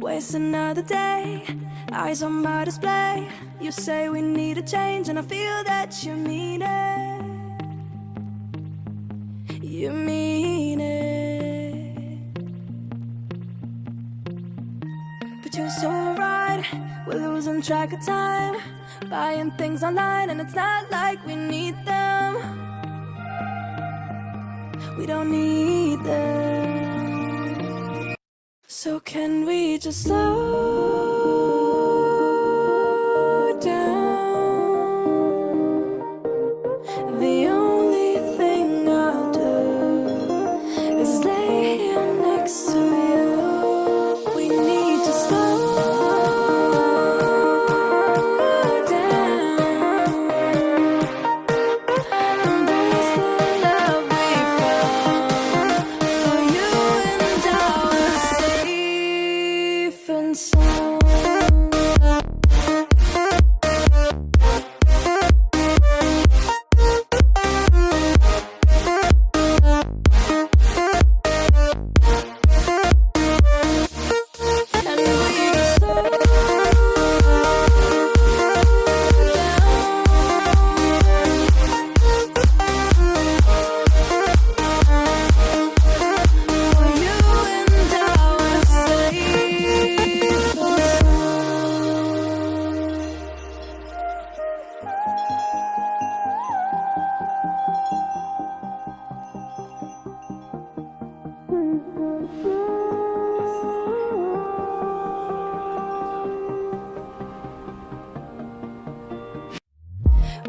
Waste another day, eyes on my display. You say we need a change and I feel that you mean it. You mean it. But you're so right, we're losing track of time, buying things online and it's not like we need them. We don't need them. So can we just slow down? The only thing I'll do is lay here next to you. We need to slow down. Embrace the love we found. For you and I are safe and sound. And we just slow down. For you and I are safe and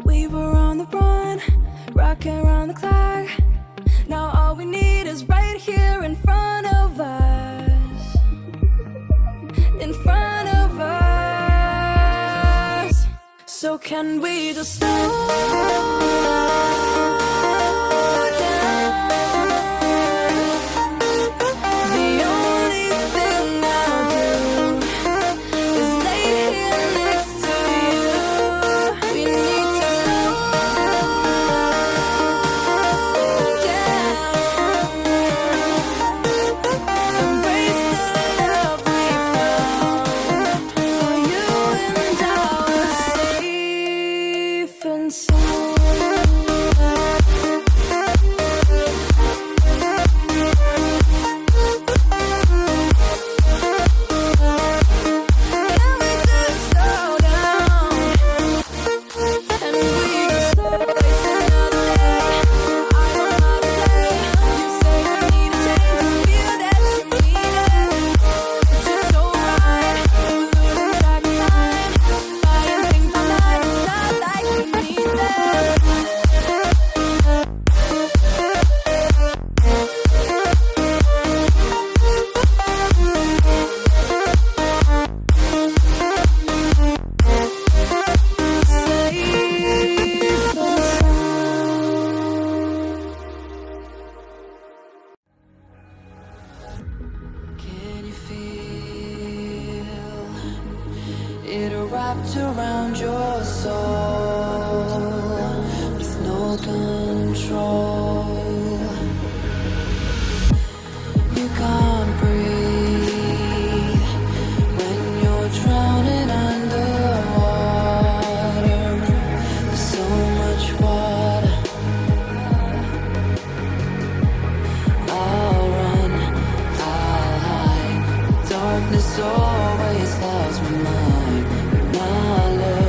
we were on the run, rocking around the clock. Now all we need is right here in front of us. In front of us. So can we just slow down? The only thing I'll do is lay here next to you. We need to slow down. Embrace the love we found. For you and I are safe and sound. Can we just slow down? And we just slow waste another day. I'm on my play. You say we need a change and feel that you mean it. But you're so right, we're losing track of time, buying things online, it's not like we need them. Safe and sound. Can you feel it wrapped around your soul with no control? You can't breathe when you're drowning underwater. There's so much water. I'll run, I'll hide. Darkness always clouds my mind. When I look